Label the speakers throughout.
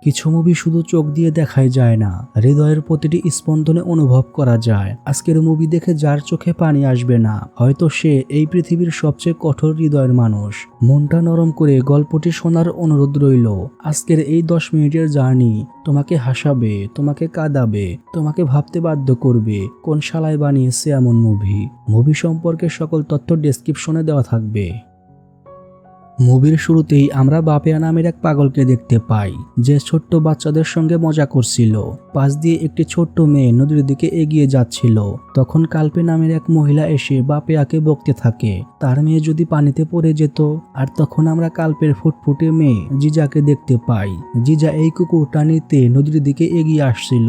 Speaker 1: কিছু মুভি শুধু চোখ দিয়ে দেখাই যায় না, হৃদয়ের প্রতিটি স্পন্দনে অনুভব করা যায়। আজকের মুভি দেখে যার চোখে পানি আসবে না, হয়তো সে এই পৃথিবীর সবচেয়ে কঠোর হৃদয়ের মানুষ। মনটা নরম করে গল্পটি শোনার অনুরোধ রইল। আজকের এই 10 মিনিটের জার্নি তোমাকে হাসাবে, তোমাকে কাঁদাবে, তোমাকে ভাবতে বাধ্য করবে কোন শালায় বানিয়েছে এমন মুভি সম্পর্কে সকল তথ্য ডেসক্রিপশনে দেওয়া থাকবে। মুভির শুরুতেই আমরা বাপেয়া নামের এক পাগলকে দেখতে পাই, যে ছোট্ট বাচ্চাদের সঙ্গে মজা করছিল। পাশ দিয়ে একটি ছোট্ট মেয়ে নদীর দিকে এগিয়ে যাচ্ছিল। তখন কালপে নামের এক মহিলা এসে বাপেয়াকে বকতে থাকে তার মেয়ে যদি পানিতে পড়ে যেত। আর তখন আমরা কালপের ফুটফুটে মেয়ে জিজাকে দেখতে পাই। জিজা এই কুকুরটা নিতে নদীর দিকে এগিয়ে আসছিল।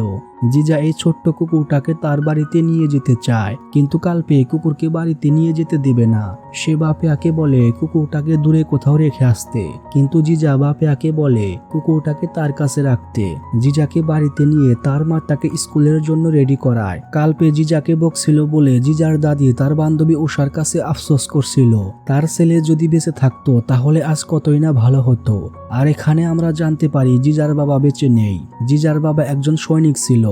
Speaker 1: জিজা এই ছোট্ট কুকুরটাকে তার বাড়িতে নিয়ে যেতে চায়, কিন্তু কালপে কুকুরকে বাড়িতে নিয়ে যেতে দিবে না। সে বাপেয়াকে বলে কুকুরটাকে দূরে কোথাও রেখে আসতে, কিন্তু জিজা বাপেয়াকে বলে কুকুরটাকে তার কাছে রাখতে। জিজাকে বাড়িতে নিয়ে তার মা তাকে স্কুলের জন্য রেডি করায়। কালপে জিজাকে বকছিল বলে জিজার দাদি তার বান্ধবী উষার কাছে আফসোস করছিল তার ছেলে যদি বেঁচে থাকতো তাহলে আজ কতই না ভালো হতো। আর এখানে আমরা জানতে পারি জিজার বাবা বেঁচে নেই। জিজার বাবা একজন সৈনিক ছিল,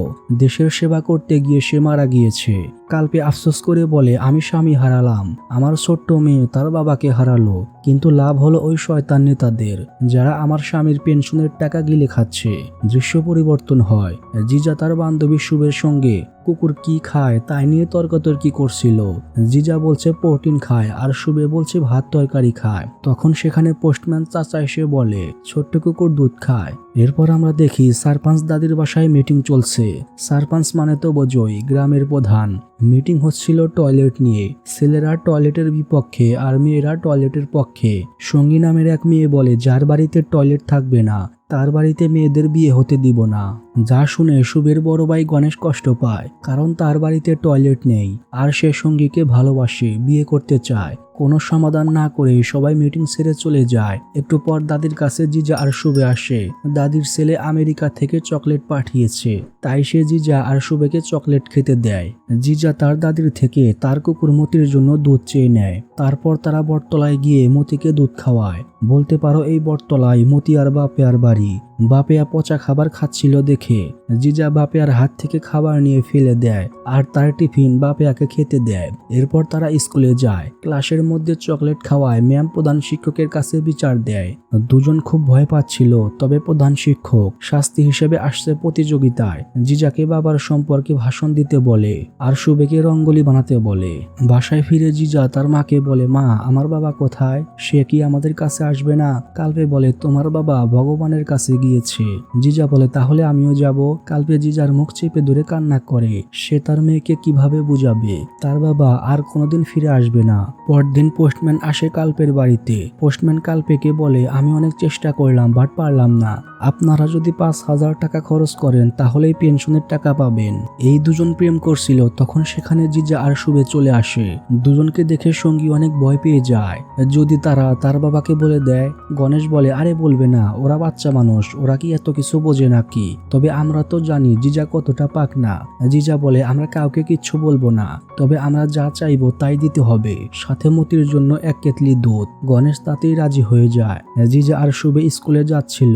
Speaker 1: দেশের সেবা করতে গিয়ে সে মারা গিয়েছে। কালপে আফসোস করে বলে আমি স্বামী হারালাম, আমার ছোট্ট মেয়ে তার বাবাকে হারালো, কিন্তু লাভ হলো ওই শয়তান নেতাদের যারা আমার স্বামীর পেনশনের টাকা গিলে খাচ্ছে। দৃশ্য পরিবর্তন হয়। জিজা তার বান্ধবী শুভের সঙ্গে কুকুর কি খায় তাই নিয়ে তর্কাতর্কি করছিল। জিজা বলছে প্রোটিন খায় আর শুভে বলছে ভাত তরকারি খায়। তখন সেখানে পোস্টম্যান চাচা এসে বলে ছোট্ট কুকুর দুধ খায়। এরপর আমরা দেখি সারপাঞ্চ দাদির বাসায় মিটিং চলছে। সারপাঞ্চ মানে তো বোঝোই, গ্রামের প্রধান। মিটিং হচ্ছিল টয়লেট নিয়ে। ছেলেরা টয়লেটের বিপক্ষে আর মেয়েরা টয়লেটের পক্ষে। সঙ্গী নামের এক মেয়ে বলে যার বাড়িতে টয়লেট থাকবে না তার বাড়িতে মেয়েদের বিয়ে হতে দিব না। যা শুনে শুভের বড় ভাই গণেশ কষ্ট পায়, কারণ তার বাড়িতে টয়লেট নেই আর সে সঙ্গীকে ভালোবাসে, বিয়ে করতে চায়। কোনো সমাধান না করে সবাই মিটিং ছেড়ে চলে যায়। একটু পর দাদির কাছে জিজা আর শুভে আসে। দাদির ছেলে আমেরিকা থেকে চকলেট পাঠিয়েছে, তাই সে জিজা আর শুভেকে চকলেট খেতে দেয়। জিজা তার দাদির থেকে তার কুকুর মতির জন্য দুধ চেয়ে নেয়। তারপর তারা বটতলায় গিয়ে মতিকে দুধ খাওয়ায়। বলতে পারো এই বটতলায় মতি আর বাপেয়ার বাড়ি। বাপেয়া পচা খাবার খাচ্ছিল দেখে জিজা বাপেয়ার হাত থেকে খাবার নিয়ে ফেলে দেয় আর তার টিফিন বাপেয়াকে খেতে দেয়। এরপর তারা স্কুলে যায়। ক্লাসের মধ্যে চকলেট খাওয়ায় ম্যাম প্রধান শিক্ষকের কাছে বিচার দেয়। দুজন খুব ভয় পাচ্ছিল, তবে প্রধান শিক্ষক শাস্তি হিসেবে আসছে প্রতিযোগিতায়। জিজাকে বাবার সম্পর্কে ভাষণ দিতে বলে আর শুভেকে রঙ্গোলি বানাতে বলে। বাসায় ফিরে জিজা তার মাকে বলে মা আমার বাবা কোথায়, সে কি আমাদের কাছে আসবে না? কালপে বলে তোমার বাবা ভগবানের কাছে গিয়েছে। জিজা বলে তাহলে আমিও যাব। কালপে জিজার মুখ চেপে ধরে কান্না করে। সে তার মেয়েকে কিভাবে বুঝাবে তার বাবা আর কোনোদিন ফিরে আসবে না। পরদিন পোস্টম্যান আসে কালপের বাড়িতে। পোস্টম্যান কালপেকে বলে আমি অনেক চেষ্টা করলাম বাট পারলাম না। আপনারা যদি 5,000 টাকা খরচ করেন তাহলেই পেনশনের টাকা পাবেন। এই দুজন প্রেম করছিল, তখন সেখানে জিজা আর শুভে চলে আসে। দুজনকে দেখে সঙ্গী অনেক ভয় পেয়ে যায় যদি তারা তার বাবাকে বলে দেয়। গণেশ বলে আরে বলবে না, ওরা বাচ্চা মানুষ, ওরা কি এত কিছু বোঝে নাকি? তবে আমরা তো জানি জিজা কতটা পাকনা। জিজা বলে আমরা কাউকে কিচ্ছু বলবো না, তবে আমরা যা চাইবো তাই দিতে হবে, সাথে মতির জন্য 1 কেতলি দুধ। গণেশ তাতেই রাজি হয়ে যায়। জিজা আর শুভে স্কুলে যাচ্ছিল।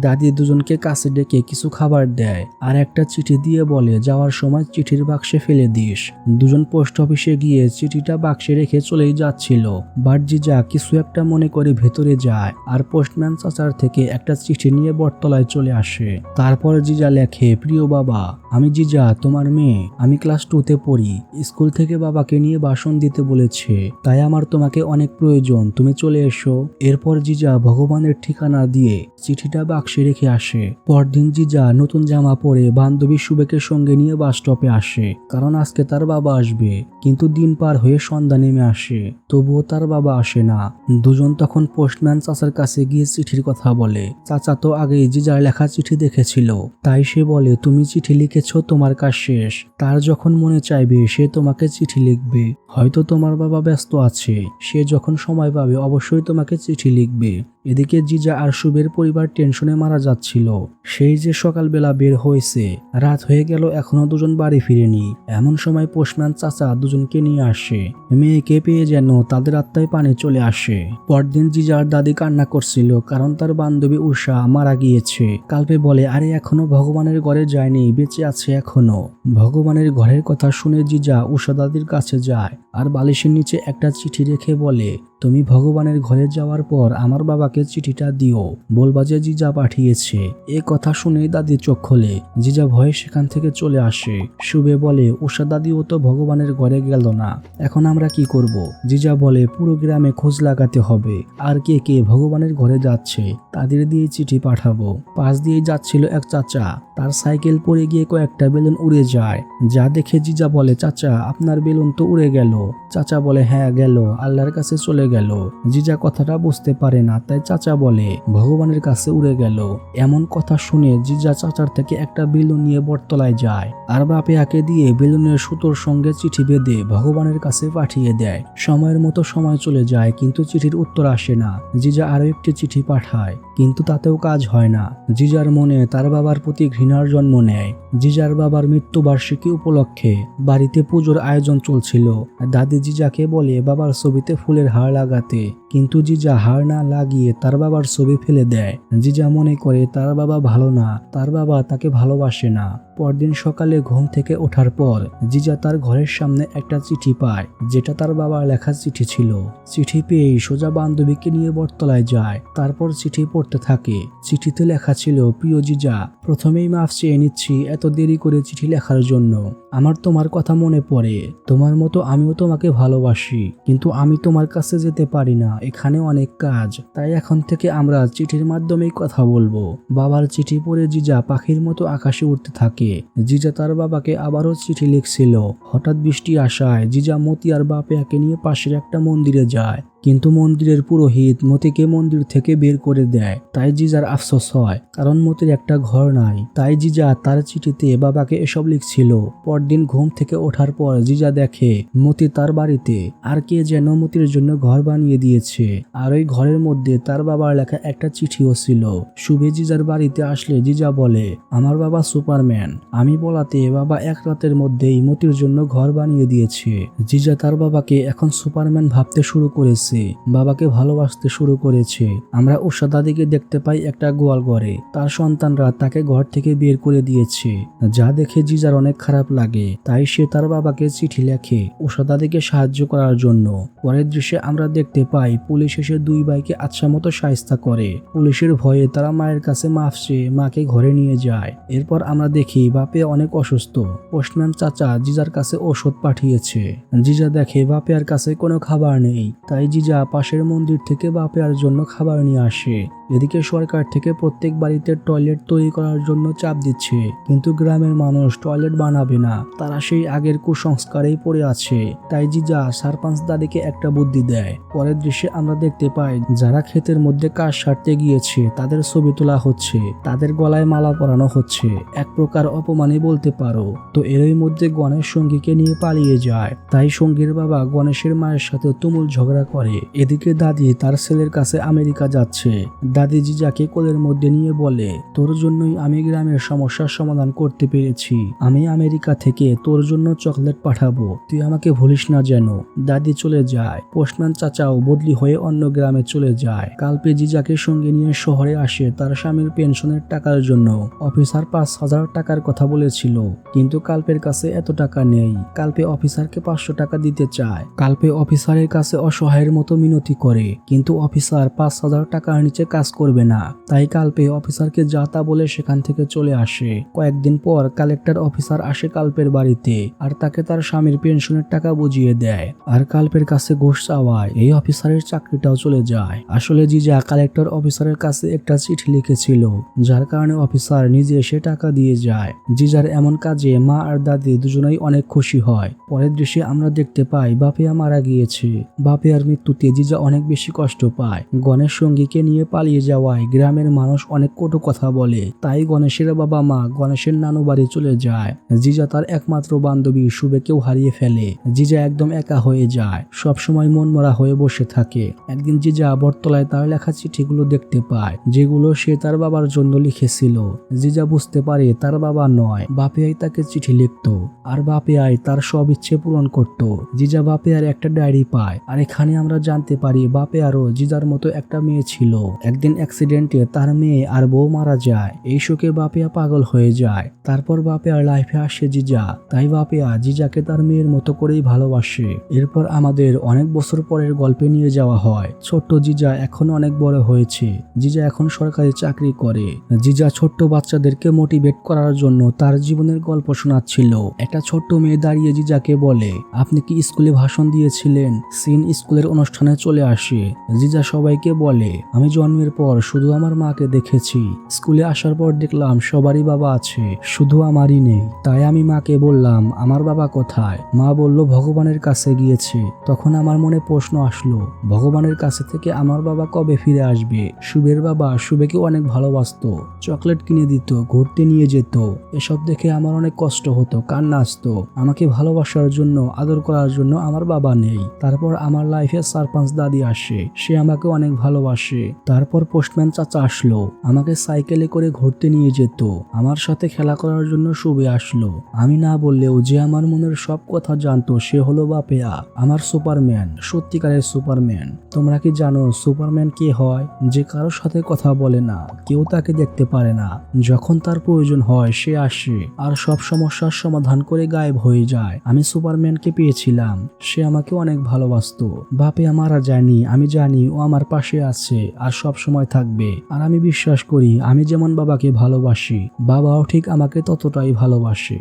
Speaker 1: দাদি দুজনকে কাছে ডেকে কিছু খাবার দেয় আর একটা চিঠি দিয়ে বলে যাওয়ার সময় চিঠির বাক্সে ফেলে দিস। দুজন পোস্ট অফিসে গিয়ে চিঠিটা বাক্সে রেখে চলেই যাচ্ছিল। বাট জিজা কিছু একটা মনে করে ভেতরে যায় আর পোস্টম্যান চাচার থেকে একটা চিঠি নিয়ে বটতলায় চলে আসে। তারপর জিজা লেখে প্রিয় বাবা, আমি জিজা তোমার মেয়ে। আমি ক্লাস 2তে পড়ি। স্কুল থেকে বাবাকে নিয়ে ভাষণ দিতে বলেছে, তাই আমার তোমাকে অনেক প্রয়োজন, তুমি চলে এসো। এরপর জিজা ভগবানের ঠিকানা দিয়ে চিঠিটা বাক্সে রেখে আসে। পরদিন জিজা নতুন জামা পরে বান্ধবী শুভেকে সঙ্গে নিয়ে বাস স্টপে আসে, কারণ আজকে তার বাবা আসবে। কিন্তু দিন পার হয়ে সন্ধ্যা নেমে আসে, তবুও তার বাবা আসে না। দুজন তখন পোস্টম্যান চাচার কাছে গিয়ে চিঠির কথা বলে। চাচা তো আগেই জিজার লেখা চিঠি দেখেছিল, তাই সে বলে তুমি চিঠি লিখেছো, তোমার কাজ শেষ। তার যখন মনে চাইবে সে তোমাকে চিঠি লিখবে। হয়তো তোমার বাবা ব্যস্ত আছে, সে যখন সময় পাবে অবশ্যই তোমাকে চিঠি লিখবে। এদিকে জিজা আর শুভের পরিবার টেনশনে মারা যাচ্ছিল। সেই যে সকালবেলা বের হয়েছে, রাত হয়ে গেল এখনো দুজন বাড়ি ফিরেনি। এমন সময় পোস্টম্যান চাচা দুজনকে নিয়ে আসে। মেয়েকে পেয়ে যেন তাদের আত্মায় পানি চলে আসে। পরদিন জিজার দাদি কান্না করছিল, কারণ তার বান্ধবী উষা মারা গিয়েছে। কালপে বলে, আরে এখনো ভগবানের ঘরে যায়নি, বেঁচে আছে এখনো। ভগবানের ঘরের কথা শুনে জিজা উষা দাদির কাছে যায় আর বালিশের নিচে একটা চিঠি রেখে বলে, তুমি ভগবানের ঘরে যাওয়ার পর আমার বাবাকে চিঠিটা দিও, বলবা যে জিজা পাঠিয়েছে। এ কথা শুনে দাদি চোখ খোলে। জিজা ভয়ে সেখান থেকে চলে আসে। শুভে বলে, উষা দাদিও তো ভগবানের ঘরে গেল না, এখন আমরা কি করব? জিজা বলে, পুরো গ্রামে খোঁজ লাগাতে হবে, আর কে কে ভগবানের ঘরে যাচ্ছে তাদের দিয়ে চিঠি পাঠাবো। পাশ দিয়ে যাচ্ছিল এক চাচা, তার সাইকেল পড়ে গিয়ে কয়েকটা বেলুন উড়ে যায়। যা দেখে জিজা বলে, চাচা আপনার বেলুন তো উড়ে গেল। চাচা বলে, হ্যাঁ গেল, আল্লাহর কাছে চলে গেল। জিজা কথাটা বুঝতে পারে না, তাই চাচা বলে, ভগবানের কাছে উড়ে গেল। এমন কথা শুনে জিজা চাচার থেকে একটা বেলুন নিয়ে বটতলায় যায় আর বাপেয়াকে দিয়ে বেলুনের সুতোর সঙ্গে চিঠি বেঁধে ভগবানের কাছে পাঠিয়ে দেয়। সময়ের মতো সময় চলে যায়, কিন্তু চিঠির উত্তর আসে না। জিজা আরো একটি চিঠি পাঠায়, কিন্তু তাতেও কাজ হয় না। জিজার মনে তার বাবার প্রতি ঘৃণার জন্ম নেয়। জিজার বাবার মৃত্যুবার্ষিকী উপলক্ষে বাড়িতে পুজোর আয়োজন চলছিল। দাদি জিজাকে বলে বাবার ছবিতে ফুলের হার লাগাতে, কিন্তু জিজা হার না লাগিয়ে তার বাবার ছবি ফেলে দেয়। জিজা মনে করে তার বাবা ভালো না, তার বাবা তাকে ভালোবাসে না। পরদিন সকালে ঘুম থেকে ওঠার পর জিজা তার ঘরের সামনে একটা চিঠি পায়, যেটা তার বাবার লেখা চিঠি ছিল। চিঠি পেয়েই সোজা বান্ধবীকে নিয়ে বটতলায় যায়। তারপর চিঠি পড়তে থাকে। চিঠিতে লেখা ছিল, প্রিয় জিজা, প্রথমেই মাফ চেয়ে নিচ্ছি এত দেরি করে চিঠি লেখার জন্য। আমার তোমার কথা মনে পড়ে, তোমার মতো আমিও তোমাকে ভালোবাসি, কিন্তু আমি তোমার কাছে যেতে পারি না, এখানে অনেক কাজ, তাই এখন থেকে আমরা চিঠির মাধ্যমেই কথা বলবো। বাবার চিঠি পড়ে জিজা পাখির মতো আকাশে উঠতে থাকে। জিজা তার বাবাকে আবারও চিঠি লিখছিল। হঠাৎ বৃষ্টি আসায় জিজা মতি আর বাপেয়াকে নিয়ে পাশের একটা মন্দিরে যায়, কিন্তু মন্দিরের পুরোহিত মতিকে মন্দির থেকে বের করে দেয়। তাই জিজার আফসোস হয়, কারণ মতির একটা ঘর নাই। তাই জিজা তার চিঠিতে বাবাকে এসব লিখছিল। পরদিন ঘুম থেকে ওঠার পর জিজা দেখে মতি তার বাড়িতে, আর কে যেন মতির জন্য ঘর বানিয়ে দিয়েছে। আর ওই ঘরের মধ্যে তার বাবার লেখা একটা চিঠিও ছিল। শুভে জিজার বাড়িতে আসলে জিজা বলে, আমার বাবা সুপারম্যান, আমি বলাতে বাবা এক রাতের মধ্যেই মতির জন্য ঘর বানিয়ে দিয়েছে। জিজা তার বাবাকে এখন সুপারম্যান ভাবতে শুরু করেছে, বাবাকে ভালোবাসতে শুরু করেছে। আমরা উষা দাদিকে দেখতে পাই একটা গোয়াল ঘরে, তার সন্তানরা তাকে ঘর থেকে বের করে দিয়েছে, যা দেখে জিজার অনেক খারাপ লাগে। তাই সে তার বাবাকে চিঠি লেখে উষা দাদিকে সাহায্য করার জন্য। পরের দৃশ্যে আমরা দেখতে পাই পুলিশ এসে দুই ভাইকে আচ্ছা মতো শায়েস্তা করে। পুলিশের ভয়ে তারা মায়ের কাছে মাফ চেয়ে মাকে ঘরে নিয়ে যায়। এরপর আমরা দেখি বাপে অনেক অসুস্থ। পোস্টম্যান চাচা জিজার কাছে ওষুধ পাঠিয়েছে। জিজা দেখে বাপেয়ার কাছে কোনো খাবার নেই, তাই জিজা পাশের মন্দির থেকে বাপেয়ার জন্য খাবার নিয়ে আসে। এদিকে সরকার থেকে প্রত্যেক বাড়িতে টয়লেট তৈরি করার জন্য চাপ দিচ্ছে, কিন্তু গ্রামের মানুষ টয়লেট বানাবে না, তারা সেই আগের কুসংস্কারেই পড়ে আছে। তাই জিজা সারপাঞ্চ দাদিকে একটা বুদ্ধি দেয়। পরের দৃশ্যে আমরা দেখতে পাই যারা ক্ষেতের মধ্যে কাজ সারতে গিয়েছে তাদের ছবি তোলা হচ্ছে, তাদের গলায় মালা পরানো হচ্ছে, এক প্রকার অপমানই বলতে পারো। তো এরই মধ্যে গণেশ সঙ্গীকে নিয়ে পালিয়ে যায়। তাই সঙ্গীর বাবা গণেশের মায়ের সাথে তুমুল ঝগড়া করে। এদিকে দাদি তার ছেলের কাছে আমেরিকা যাচ্ছে। দাদি জিজাকে কোলের মধ্যে নিয়ে বলে, তোর জন্যই আমি গ্রামের সমস্যার সমাধান করতে পেরেছি, আমি আমেরিকা থেকে তোর জন্য চকলেট পাঠাবো, তুই আমাকে ভুলিস না যেন। দাদি চলে যায়। পোস্টম্যান চাচাও বদলি হয়ে অন্য গ্রামে চলে যায়। কালপে জিজাকে সঙ্গে নিয়ে শহরে আসে তার স্বামীর পেনশনের টাকার জন্য। অফিসার 5,000 টাকার কথা বলেছিল, কিন্তু কালপের কাছে এত টাকা নেই। কালপে অফিসারকে 500 টাকা দিতে চায়। কালপে অফিসারের কাছে অসহায়ের মতো মিনতি করে, কিন্তু অফিসার 5,000 টাকার নিচে কাজ করবে না। তাই কালপে অফিসারকে যা তা বলে সেখান থেকে চলে আসে। কয়েকদিন পর কালেক্টর অফিসার আসে কালপের বাড়িতে আর তাকে তার স্বামীর পেনশনের টাকা বুঝিয়ে দেয়। আর কালপের কাছে ঘুষ চাওয়ায় এই অফিসারের চাকরিটাও চলে যায়। আসলে জিজা কালেক্টর অফিসারের কাছে একটা চিঠি লিখেছিল, যার কারণে অফিসার নিজে এসে টাকা দিয়ে যায়। জিজার এমন কাজে মা আর দাদি দুজনেই অনেক খুশি হয়। পরের দৃশ্যে আমরা দেখতে পাই বাপেয়া মারা গিয়েছে। বাপেয়ার মৃত্যু মৃত্যুতে জিজা অনেক বেশি কষ্ট পায়। গণেশ সঙ্গীকে নিয়ে পালিয়ে যাওয়ায় গ্রামের মানুষ অনেক কটু কথা বলে, তাই গণেশের বাবা মা গণেশের নানু বাড়ি চলে যায়। জিজা তার একমাত্র বান্ধবী শুভেকেও হারিয়ে ফেলে। জিজা একদম একা হয়ে যায়, সবসময় মনমরা হয়ে বসে থাকে। একদিন জিজা বটতলায় তার লেখা চিঠিগুলো দেখতে পায়, যেগুলো সে তার বাবার জন্য লিখেছিল। জিজা বুঝতে পারে তার বাবা নয়, বাপেয়াই তাকে চিঠি লিখত, আর বাপেয়াই তার সব ইচ্ছে পূরণ করত। জিজা বাপেয়ার একটা ডায়েরি পায়, আর এখানে আমরা জানতে পারি বাপেয়ারও জিজার মতো একটা মেয়ে ছিল। একদিন অ্যাক্সিডেন্টে তার মেয়ে আর বউ মারা যায়। এই শোকে বাপেয়া পাগল হয়ে যায়। তারপর বাপেয়ার লাইফে আসে জিজা, তাই বাপেয়া জিজাকে তার মেয়ের মতো করেই ভালোবাসে। এরপর আমাদের অনেক বছর পরের গল্পে নিয়ে যাওয়া হয়। ছোট্ট জিজা এখন অনেক বড় হয়েছে। জিজা এখন সরকারি চাকরি করে। জিজা ছোট্ট বাচ্চাদেরকে মোটিভেট করার জন্য তার জীবনের গল্প শোনাচ্ছিল। একটা ছোট্ট মেয়ে দাঁড়িয়ে জিজাকে বলে, আপনি কি স্কুলে ভাষণ দিয়েছিলেন? সিন স্কুলের অনুষ্ঠানে চলে আসে। জিজা সবাইকে বলে, আমি জন্মের পর শুধু আমার মাকে দেখেছি। স্কুলে আসার পর দেখলাম সবারই বাবা আছে, শুধু আমারই নেই। তাই আমি মাকে বললাম, আমার বাবা কোথায়? মা বলল ভগবানের কাছে গিয়েছে। তখন আমার মনে প্রশ্ন আসলো, ভগবানের কাছে থেকে আমার বাবা কবে ফিরে আসবে? শুভের বাবা শুভেকে অনেক ভালোবাসতো, চকলেট কিনে দিত, ঘুরতে নিয়ে যেত। এসব দেখে আমার অনেক কষ্ট হতো, কান্না আসতো। আমাকে ভালোবাসার জন্য, আদর করার জন্য আমার বাবা নেই। তারপর আমার লাইফে সারপাঞ্চ দাদি আসে, সে আমাকে অনেক ভালোবাসে। তারপর পোস্টম্যান চাচা আসলো, আমাকে সাইকেলে করে ঘুরতে নিয়ে যেত। আমার সাথে খেলা করার জন্য শুভে আসলো। আমি না বললেও যে আমার মনের সব কথা জানতো সে হলো বাপেয়া, আমার সুপারম্যান, সত্যিকারের সুপারম্যান। তোমরা কি জানো সুপারম্যান কে হয়? যে কারোর সাথে কথা বলে না, কেউ তাকে দেখতে পারে না, যখন তার প্রয়োজন হয় সে আসে আর সব সমস্যার সমাধান করে গায়েব হয়ে যায়। আমি সুপারম্যানকে পেয়েছিলাম, সে আমাকে অনেক ভালোবাসতো। বাপেয়া মারা যায়নি, আমি জানি ও আমার পাশে আছে আর সব সময় থাকবে। আর আমি বিশ্বাস করি আমি যেমন বাবাকে ভালোবাসি, বাবাও ঠিক আমাকে ততটাই ভালোবাসে।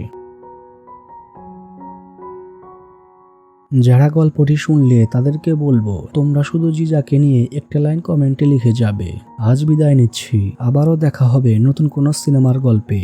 Speaker 1: যারা গল্পটি শুনলে তাদেরকে বলবো, তোমরা শুধু জিজাকে নিয়ে একটা লাইন কমেন্টে লিখে যাবে। আজ বিদায় নিচ্ছি, আবারও দেখা হবে নতুন কোনো সিনেমার গল্পে।